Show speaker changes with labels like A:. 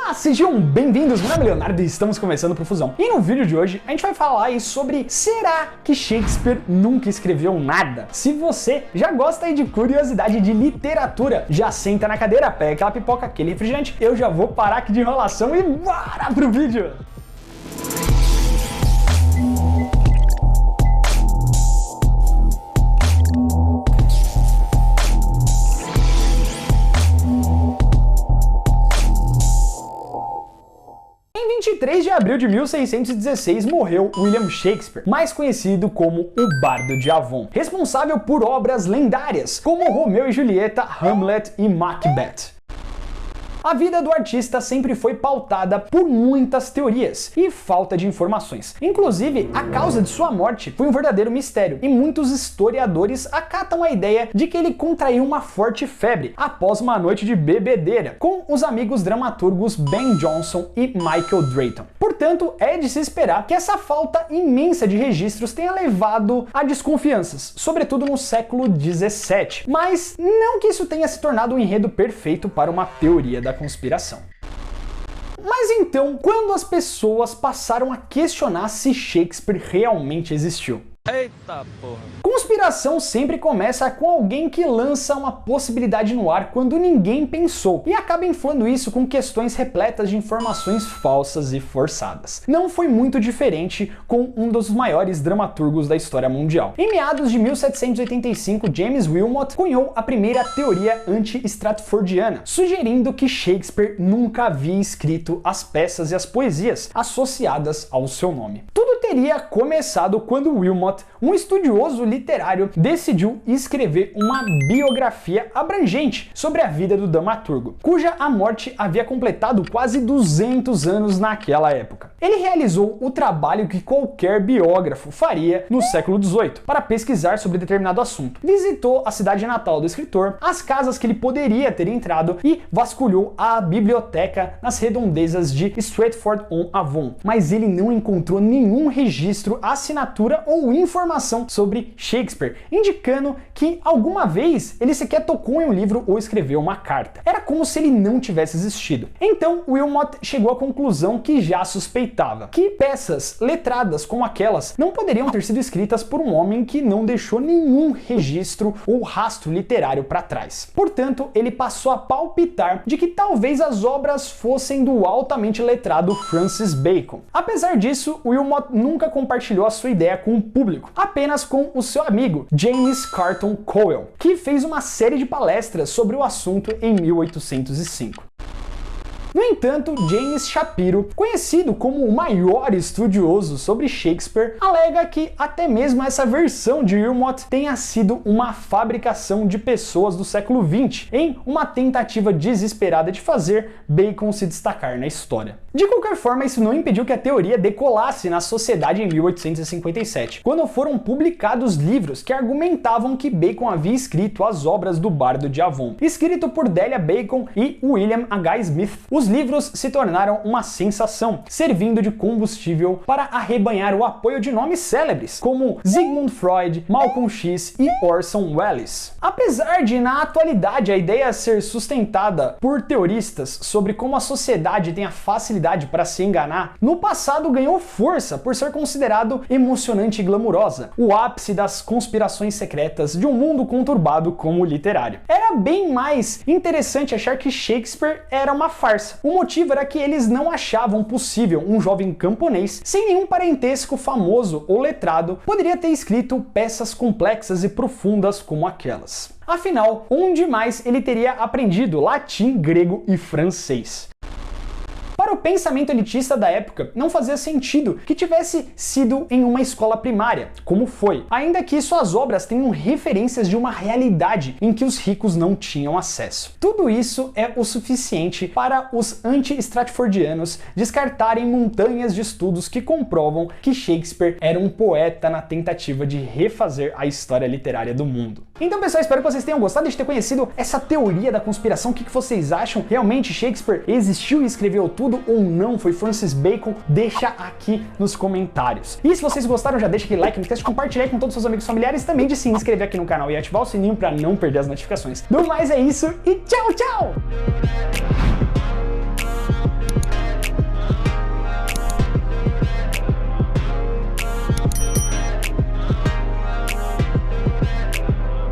A: Olá, sejam bem-vindos, meu nome é Leonardo e estamos começando Profusão. E no vídeo de hoje a gente vai falar aí sobre será que Shakespeare nunca escreveu nada? Se você já gosta aí de curiosidade de literatura, já senta na cadeira, pega aquela pipoca, aquele refrigerante, eu já vou parar aqui de enrolação e bora pro vídeo! Em 23 de abril de 1616 morreu William Shakespeare, mais conhecido como o Bardo de Avon, responsável por obras lendárias como Romeu e Julieta, Hamlet e Macbeth. A vida do artista sempre foi pautada por muitas teorias e falta de informações. Inclusive, a causa de sua morte foi um verdadeiro mistério, e muitos historiadores acatam a ideia de que ele contraiu uma forte febre após uma noite de bebedeira com os amigos dramaturgos Ben Jonson e Michael Drayton. Portanto, é de se esperar que essa falta imensa de registros tenha levado a desconfianças, sobretudo no século XVII. Mas não que isso tenha se tornado um enredo perfeito para uma teoria da conspiração. Mas então, quando as pessoas passaram a questionar se Shakespeare realmente existiu?
B: Eita porra!
A: Conspiração sempre começa com alguém que lança uma possibilidade no ar quando ninguém pensou e acaba inflando isso com questões repletas de informações falsas e forçadas. Não foi muito diferente com um dos maiores dramaturgos da história mundial. Em meados de 1785, James Wilmot cunhou a primeira teoria anti-stratfordiana, sugerindo que Shakespeare nunca havia escrito as peças e as poesias associadas ao seu nome. Tudo teria começado quando Wilmot, um estudioso literário, decidiu escrever uma biografia abrangente sobre a vida do dramaturgo, cuja a morte havia completado quase 200 anos naquela época. Ele realizou o trabalho que qualquer biógrafo faria no século XVIII para pesquisar sobre determinado assunto. Visitou a cidade natal do escritor, as casas que ele poderia ter entrado e vasculhou a biblioteca nas redondezas de Stratford-on-Avon, mas ele não encontrou nenhum registro, assinatura ou informação sobre Shakespeare, indicando que alguma vez ele sequer tocou em um livro ou escreveu uma carta. Era como se ele não tivesse existido. Então Wilmot chegou à conclusão que já suspeitava, que peças letradas como aquelas não poderiam ter sido escritas por um homem que não deixou nenhum registro ou rastro literário para trás. Portanto, ele passou a palpitar de que talvez as obras fossem do altamente letrado Francis Bacon. Apesar disso, Wilmot nunca compartilhou a sua ideia com o público, apenas com o seu amigo James Carton Cowell, que fez uma série de palestras sobre o assunto em 1805. No entanto, James Shapiro, conhecido como o maior estudioso sobre Shakespeare, alega que até mesmo essa versão de Wilmot tenha sido uma fabricação de pessoas do século XX, em uma tentativa desesperada de fazer Bacon se destacar na história. De qualquer forma, isso não impediu que a teoria decolasse na sociedade em 1857, quando foram publicados livros que argumentavam que Bacon havia escrito as obras do Bardo de Avon, escrito por Delia Bacon e William H. Smith. Os livros se tornaram uma sensação, servindo de combustível para arrebanhar o apoio de nomes célebres, como Sigmund Freud, Malcolm X e Orson Welles. Apesar de, na atualidade, a ideia ser sustentada por teoristas sobre como a sociedade tem a facilidade para se enganar, no passado ganhou força por ser considerado emocionante e glamurosa, o ápice das conspirações secretas de um mundo conturbado como o literário. Era bem mais interessante achar que Shakespeare era uma farsa. O motivo era que eles não achavam possível um jovem camponês sem nenhum parentesco famoso ou letrado poderia ter escrito peças complexas e profundas como aquelas. Afinal, onde mais ele teria aprendido latim, grego e francês? Para o pensamento elitista da época, não fazia sentido que tivesse sido em uma escola primária, como foi, ainda que suas obras tenham referências de uma realidade em que os ricos não tinham acesso. Tudo isso é o suficiente para os anti-stratfordianos descartarem montanhas de estudos que comprovam que Shakespeare era um poeta na tentativa de refazer a história literária do mundo. Então, pessoal, espero que vocês tenham gostado de ter conhecido essa teoria da conspiração. O que vocês acham? Realmente Shakespeare existiu e escreveu tudo ou não? Foi Francis Bacon? Deixa aqui nos comentários. E se vocês gostaram, já deixa aquele like, não esquece de compartilhar com todos os seus amigos e familiares, também de se inscrever aqui no canal e ativar o sininho para não perder as notificações. Do mais é isso e tchau, tchau!